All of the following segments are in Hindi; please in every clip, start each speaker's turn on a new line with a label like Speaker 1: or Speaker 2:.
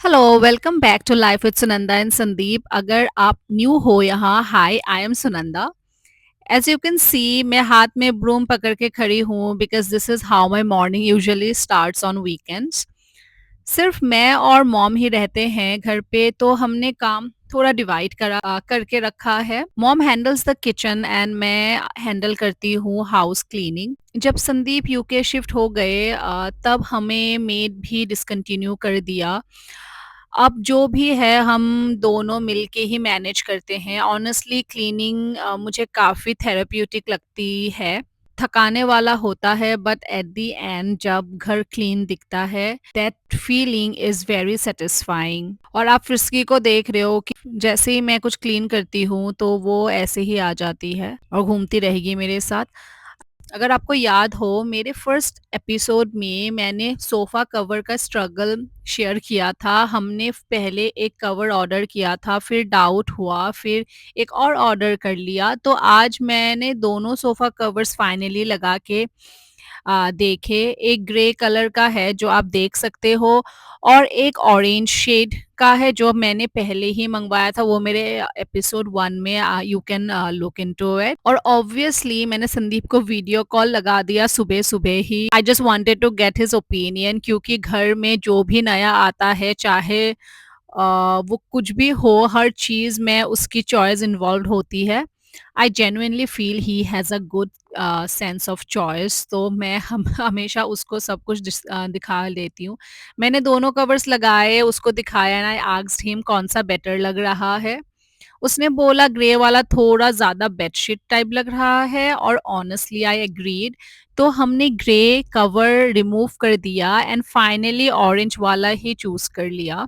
Speaker 1: Hello, welcome back to life with Sunanda and Sandeep. अगर आप न्यू हो यहाँ, hi, I am Sunanda. As you can see, मैं हाथ में ब्रूम पकड़ के खड़ी हूँ because this is how my morning usually starts on weekends. सिर्फ मैं और मॉम ही रहते हैं घर पे, तो हमने काम थोड़ा डिवाइड करके रखा है। Mom handles the kitchen and मैं हैंडल करती हूँ हाउस क्लीनिंग। जब संदीप यूके शिफ्ट हो गए तब हमें मेड भी डिसकंटिन्यू कर दिया। अब जो भी है हम दोनों मिलके ही मैनेज करते हैं। ऑनेस्टली क्लीनिंग मुझे काफ़ी थेरेप्यूटिक लगती है। थकाने वाला होता है बट एट द एंड जब घर क्लीन दिखता है that feeling is very satisfying. और आप फ्रिस्की को देख रहे हो कि जैसे ही मैं कुछ क्लीन करती हूँ तो वो ऐसे ही आ जाती है और घूमती रहेगी मेरे साथ। अगर आपको याद हो, मेरे फर्स्ट एपिसोड में मैंने सोफ़ा कवर का स्ट्रगल शेयर किया था। हमने पहले एक कवर ऑर्डर किया था, फिर डाउट हुआ, फिर एक और ऑर्डर कर लिया। तो आज मैंने दोनों सोफ़ा कवर्स फाइनली लगा के देखे। एक ग्रे कलर का है जो आप देख सकते हो, और एक ऑरेंज शेड का है जो मैंने पहले ही मंगवाया था। वो मेरे एपिसोड 1 में you can look into it. और ऑब्वियसली मैंने संदीप को वीडियो कॉल लगा दिया सुबह-सुबह ही। I just wanted to get his opinion, क्योंकि घर में जो भी नया आता है, चाहे वो कुछ भी हो, हर चीज़ में उसकी चॉइस इन्वॉल्व्ड होती है। I genuinely feel he has a good sense of choice, तो मैं हम हमेशा उसको सब कुछ दिखा देती हूँ। मैंने दोनों कवर्स लगाए, उसको दिखाया एंड आई आस्क्ड हिम कौन-सा बेटर लग रहा है। उसने बोला ग्रे वाला थोड़ा ज़्यादा बेडशीट टाइप लग रहा है, और ऑनेस्टली आई एग्रीड। तो हमने ग्रे कवर रिमूव कर दिया एंड फाइनली ऑरेंज वाला ही चूज़ कर लिया।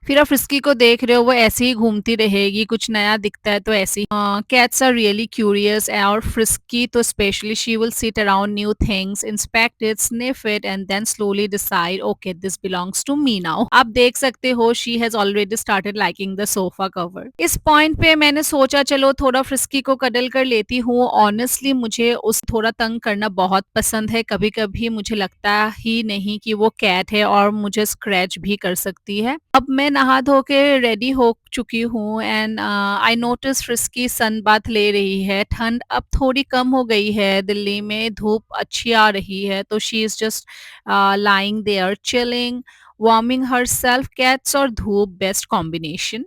Speaker 1: फिर आप फ्रिस्की को देख रहे हो, वो ऐसे ही घूमती रहेगी, कुछ नया दिखता है तो ऐसे ही। कैट्स आर रियली क्यूरियस, और फ्रिस्की तो specially she will sit around new things, inspect it, sniff it and then slowly decide okay this belongs to me now. आप देख सकते हो she has already started liking the sofa cover. इस पॉइंट पे मैंने सोचा चलो थोड़ा फ्रिस्की को कडल कर लेती हूँ। ऑनेस्टली मुझे उस थोड़ा तंग करना बहुत पसंद है। कभी कभी मुझे लगता ही नहीं कि वो कैट है और मुझे स्क्रैच भी कर सकती है। अब मैं नहा धो के रेडी हो चुकी हूँ and I notice Frisky sun bath ले रही है। ठंड अब थोड़ी कम हो गई है, दिल्ली में धूप अच्छी आ रही है, तो she is just lying there chilling, warming herself. Cats और धूप बेस्ट कॉम्बिनेशन।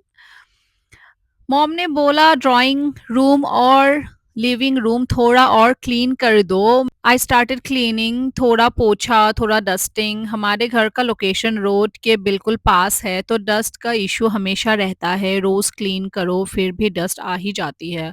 Speaker 1: मॉम ने बोला ड्राइंग रूम और लिविंग रूम थोड़ा और क्लीन कर दो। आई स्टार्टेड क्लीनिंग, थोड़ा पोछा, थोड़ा डस्टिंग। हमारे घर का लोकेशन रोड के बिल्कुल पास है, तो डस्ट का इशू हमेशा रहता है। रोज क्लीन करो फिर भी डस्ट आ ही जाती है,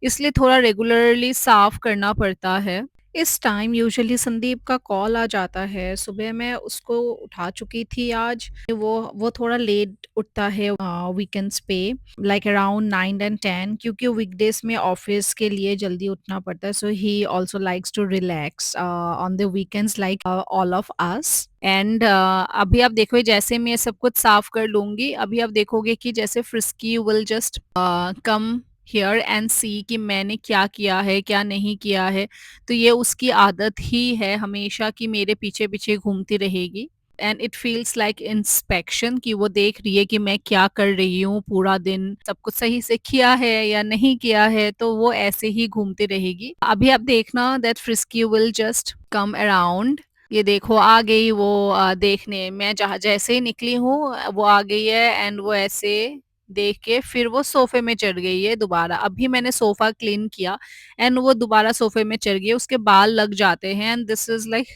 Speaker 1: इसलिए थोड़ा रेगुलरली साफ करना पड़ता है। इस टाइम यूजुअली संदीप का कॉल आ जाता है। सुबह मैं उसको उठा चुकी थी आज। वो थोड़ा लेट उठता है वीकेंड्स पे, लाइक अराउंड 9 एंड 10, क्योंकि वीकडेज में ऑफिस के लिए जल्दी उठना पड़ता है। So he also likes to relax on the weekends like all of us. And अभी आप देखो, जैसे मैं सब कुछ साफ कर लूंगी, अभी आप देखोगे कि जैसे Frisky will just come here and see कि मैंने क्या किया है क्या नहीं किया है। तो ये उसकी आदत ही है हमेशा कि मेरे पीछे पीछे घूमती रहेगी। And it feels like inspection, कि वो देख रही है कि मैं क्या कर रही हूँ पूरा दिन, सब कुछ सही से किया है या नहीं किया है। तो वो ऐसे ही घूमती रहेगी। अभी आप देखना that frisky will just come around. ये देखो आ गई वो, देखने मैं जहाँ जैसे ही निकली हूँ वो आ गई है, एंड वो ऐसे देख के फिर वो सोफे में चढ़ गई है दोबारा। अभी मैंने सोफा क्लीन किया एंड वो दोबारा सोफे में चढ़ गई है। उसके बाल लग जाते हैं and this is like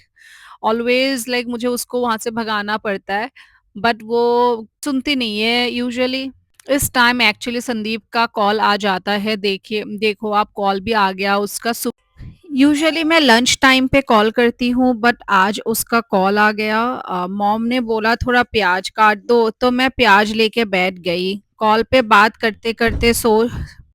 Speaker 1: always like मुझे उसको वहां से भगाना पड़ता है, बट वो सुनती नहीं है यूजुअली। इस टाइम एक्चुअली संदीप का कॉल आ जाता है। देखिए देखो, आप कॉल भी आ गया उसका। यूजुअली मैं लंच टाइम पे कॉल करती हूँ, बट आज उसका कॉल आ गया। मॉम ने बोला थोड़ा प्याज काट दो, तो मैं प्याज लेके बैठ गई। कॉल पे बात करते करते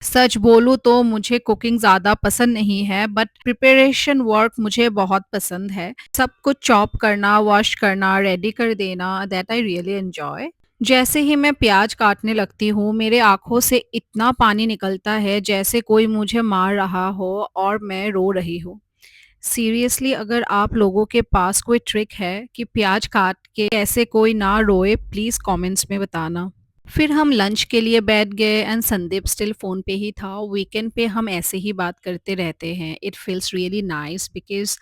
Speaker 1: सच बोलूं तो मुझे कुकिंग ज़्यादा पसंद नहीं है, बट प्रिपरेशन वर्क मुझे बहुत पसंद है। सब कुछ चॉप करना, वॉश करना, रेडी कर देना, दैट आई रियली एंजॉय। जैसे ही मैं प्याज काटने लगती हूँ, मेरे आँखों से इतना पानी निकलता है जैसे कोई मुझे मार रहा हो और मैं रो रही हूँ। सीरियसली अगर आप लोगों के पास कोई ट्रिक है कि प्याज काट के कैसे कोई ना रोए, प्लीज़ कमेंट्स में बताना। फिर हम लंच के लिए बैठ गए एंड संदीप स्टिल फ़ोन पे ही था। वीकेंड पे हम ऐसे ही बात करते रहते हैं। It feels really nice because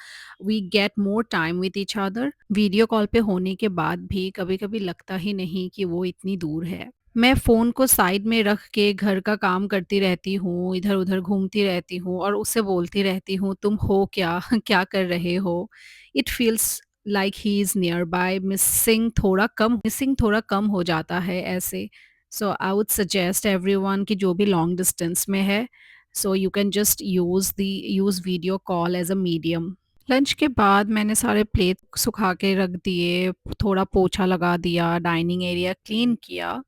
Speaker 1: we get more time with each other. Video call पे होने के बाद भी कभी-कभी लगता ही नहीं कि वो इतनी दूर है। मैं फ़ोन को साइड में रख के घर का काम करती रहती हूँ, इधर-उधर घूमती रहती हूँ और उससे बोलती रहती हूँ, "तुम हो क्या? क्या कर रहे हो?" It feels like he is near by. Missing थोड़ा कम हो जाता है ऐसे। सो आई वुड सजेस्ट एवरीवन कि जो भी लॉन्ग डिस्टेंस में है, so you can just use video call as a medium. Lunch के बाद मैंने सारे प्लेट सुखा के रख दिए, थोड़ा पोछा लगा दिया, डाइनिंग एरिया क्लीन किया।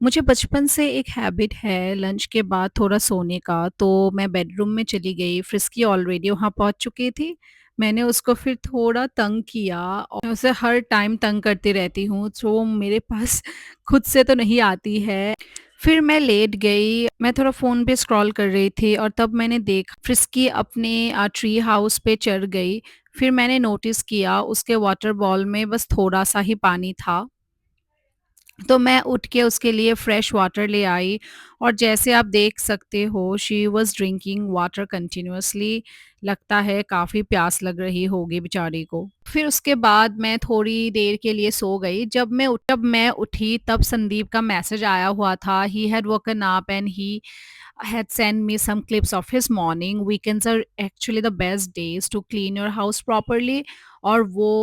Speaker 1: मुझे बचपन से एक हैबिट है लंच के बाद थोड़ा सोने का, तो मैं बेडरूम में चली गई, फ्रिस्की ऑलरेडी वहाँ पहुँच चुकी थी। मैंने उसको फिर थोड़ा तंग किया और मैं उसे हर टाइम तंग करती रहती हूँ, जो मेरे पास खुद से तो नहीं आती है। फिर मैं लेट गई, मैं थोड़ा फ़ोन पे स्क्रॉल कर रही थी और तब मैंने देखा फ्रिस्की अपने ट्री हाउस पे चढ़ गई। फिर मैंने नोटिस किया उसके वाटर बॉल में बस थोड़ा-सा ही पानी था। तो मैं उठ के उसके लिए फ्रेश वाटर ले आई और जैसे आप देख सकते हो she was drinking water continuously. लगता है काफ़ी प्यास लग रही होगी बेचारी को। फिर उसके बाद मैं थोड़ी देर के लिए सो गई। जब मैं उठी तब संदीप का मैसेज आया हुआ था। He had woken up and he had sent me some clips of his morning. Weekends are actually the best days to clean your house properly और वो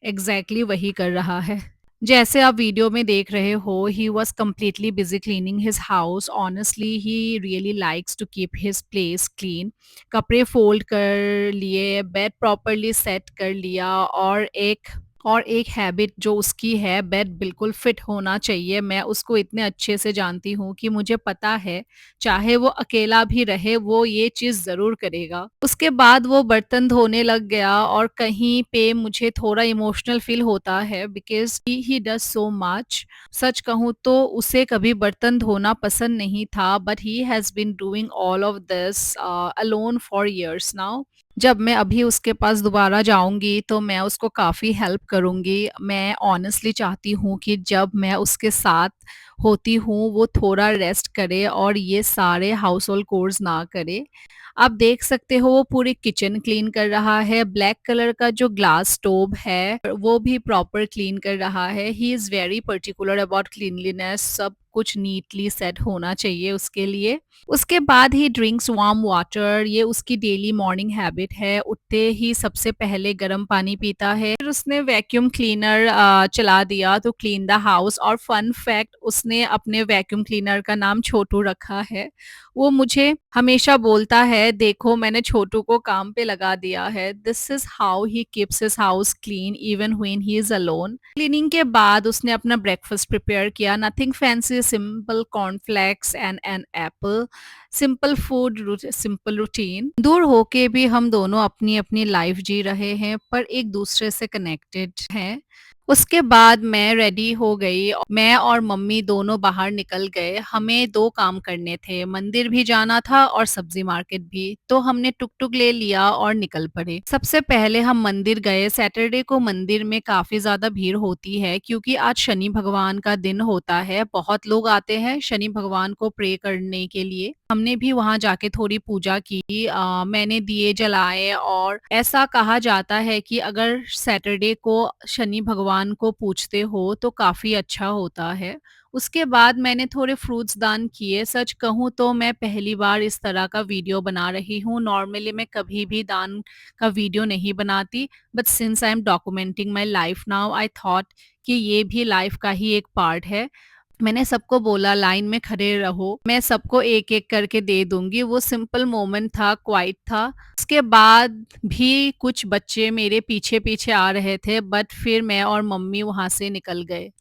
Speaker 1: वही कर रहा है। जैसे आप वीडियो में देख रहे हो, he was completely busy cleaning his house. Honestly he really likes to keep his place clean. कपड़े फ़ोल्ड कर लिए, बेड प्रॉपर्ली सेट कर लिया और एक हैबिट जो उसकी है, बेड बिल्कुल फिट होना चाहिए। मैं उसको इतने अच्छे से जानती हूँ कि मुझे पता है, चाहे वो अकेला भी रहे, वो ये चीज़ ज़रूर करेगा। उसके बाद वो बर्तन धोने लग गया और कहीं पे मुझे थोड़ा इमोशनल फ़ील होता है because he does so much. सच कहूँ तो उसे कभी बर्तन धोना पसंद नहीं था, but he has been doing all of this alone for years now. जब मैं अभी उसके पास दोबारा जाऊँगी तो मैं उसको काफ़ी हेल्प करूँगी। मैं ऑनेस्टली चाहती हूँ कि जब मैं उसके साथ होती हूँ, वो थोड़ा रेस्ट करे और ये सारे हाउस होल्ड कोर्स ना करे। आप देख सकते हो वो पूरी किचन क्लीन कर रहा है, ब्लैक कलर का जो ग्लास स्टोव है, वो भी प्रॉपर क्लीन कर रहा है। He is very particular about cleanliness, सब कुछ नीटली सेट होना चाहिए उसके लिए। उसके बाद ही ड्रिंक्स वार्म वाटर, ये उसकी डेली मॉर्निंग हैबिट है। उठते ही सबसे पहले गर्म पानी पीता है। फिर उसने वैक्यूम क्लीनर चला दिया टू क्लीन द हाउस और फन फैक्ट उसने अपने वैक्यूम क्लीनर का नाम छोटू रखा है। वो मुझे हमेशा बोलता है, देखो मैंने छोटू को काम पे लगा दिया है। This is how he keeps his house clean even when he is alone. Cleaning के बाद उसने अपना ब्रेकफास्ट प्रिपेयर किया, nothing fancy, simple cornflakes and an apple. Simple routine. दूर होके भी हम दोनों अपनी-अपनी लाइफ जी रहे हैं पर एक दूसरे से कनेक्टेड हैं। उसके बाद मैं रेडी हो गई। मैं और मम्मी दोनों बाहर निकल गए। हमें 2 काम करने थे, मंदिर भी जाना था और सब्ज़ी मार्केट भी। तो हमने टुक-टुक ले लिया और निकल पड़े। सबसे पहले हम मंदिर गए। सैटरडे को मंदिर में काफ़ी ज़्यादा भीड़ होती है क्योंकि आज शनि भगवान का दिन होता है। बहुत लोग आते हैं शनि भगवान को प्रे करने के लिए। हमने भी वहाँ जाके थोड़ी पूजा की। मैंने दिए जलाए और ऐसा कहा जाता है कि अगर सैटरडे को शनि भगवान को पूजते हो तो काफ़ी अच्छा होता है। उसके बाद मैंने थोड़े फ्रूट्स दान किए। सच कहूँ तो मैं पहली बार इस तरह का वीडियो बना रही हूँ। नॉर्मली मैं कभी भी दान का वीडियो नहीं बनाती, but since I am documenting my life now I thought कि ये भी लाइफ का ही एक पार्ट है। मैंने सबको बोला लाइन में खड़े रहो, मैं सबको एक-एक करके दे दूँगी। वो सिंपल मोमेंट था, क्वाइट था। उसके बाद भी कुछ बच्चे मेरे पीछे-पीछे आ रहे थे बट फिर मैं और मम्मी वहाँ से निकल गए।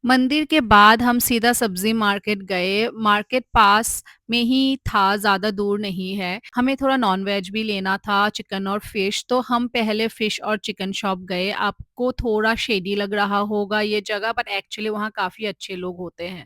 Speaker 1: मंदिर के बाद हम सीधा सब्जी मार्केट गए। मार्केट पास में ही था, ज़्यादा दूर नहीं है। हमें थोड़ा नॉन-वेज भी लेना था, चिकन और फिश, तो हम पहले फिश और चिकन शॉप गए। आपको थोड़ा शेडी लग रहा होगा ये जगह, बट एक्चुअली वहाँ काफ़ी अच्छे लोग होते हैं।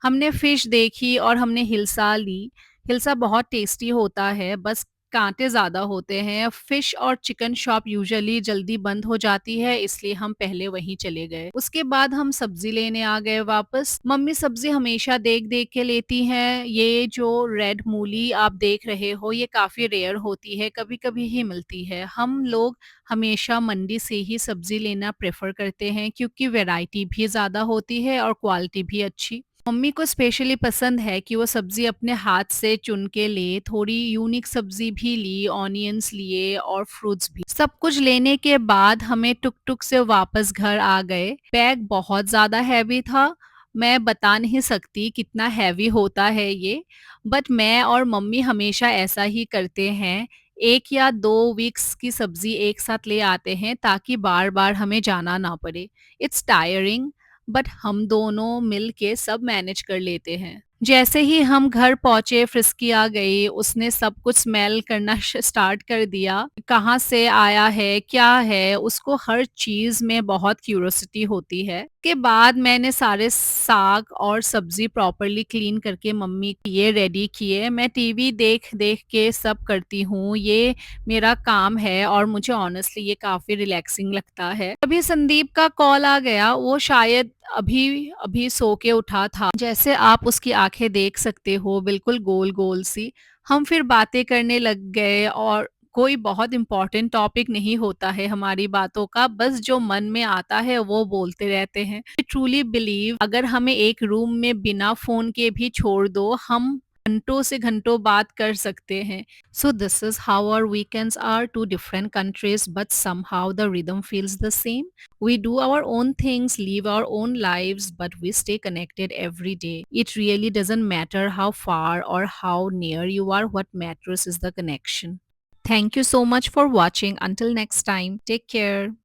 Speaker 1: हमने फिश देखी और हमने हिल्सा ली। हिल्सा बहुत टेस्टी होता है, बस कांटे ज़्यादा होते हैं। फिश और चिकन शॉप यूजुअली जल्दी बंद हो जाती है, इसलिए हम पहले वहीं चले गए। उसके बाद हम सब्ज़ी लेने आ गए वापस। मम्मी सब्ज़ी हमेशा देख-देख के लेती हैं। ये जो रेड मूली आप देख रहे हो, ये काफ़ी रेयर होती है, कभी-कभी ही मिलती है। हम लोग हमेशा मंडी से ही सब्ज़ी लेना प्रेफ़र करते हैं क्योंकि वैरायटी भी ज़्यादा होती है और क्वालिटी भी अच्छी। मम्मी को स्पेशली पसंद है कि वो सब्ज़ी अपने हाथ से चुन के ले, थोड़ी यूनिक सब्ज़ी भी ली, ऑनियंस लिए और फ्रूट्स भी। सब कुछ लेने के बाद हमें टुक-टुक से वापस घर आ गए। बैग बहुत ज़्यादा हैवी था, मैं बता नहीं सकती कितना हैवी होता है ये, बट मैं और मम्मी हमेशा ऐसा ही करते हैं। 1 या 2 वीक्स की सब्ज़ी एक साथ ले आते हैं ताकि बार-बार हमें जाना ना पड़े। इट्स टायरिंग बट हम दोनों मिल के सब मैनेज कर लेते हैं। जैसे ही हम घर पहुँचे फ्रिस्की आ गई, उसने सब कुछ स्मेल करना स्टार्ट कर दिया। कहाँ से आया है, क्या है, उसको हर चीज़ में बहुत क्यूरियोसिटी होती है। के बाद मैंने सारे साग और सब्ज़ी प्रॉपर्ली क्लीन करके मम्मी के लिए रेडी किए। मैं टीवी देख-देख के सब करती हूँ, ये मेरा काम है और मुझे ऑनेस्टली ये काफ़ी रिलैक्सिंग लगता है। तभी संदीप का कॉल आ गया, वो शायद अभी सो के उठा था। जैसे आप उसकी आँखें देख सकते हो बिल्कुल गोल-गोल सी। हम फिर बातें करने लग गए और कोई बहुत इम्पोर्टेंट टॉपिक नहीं होता है हमारी बातों का, बस जो मन में आता है वो बोलते रहते हैं। आई ट्रूली बिलीव अगर हमें एक रूम में बिना फ़ोन के भी छोड़ दो, हम घंटों से घंटों बात कर सकते हैं। So this is how our weekends are, two different countries, but somehow the rhythm feels the same. We do our own things, live our own lives, but we stay connected every day. It really doesn't matter how far or how near you are, what matters is the connection. Thank you so much for watching. Until next time, take care.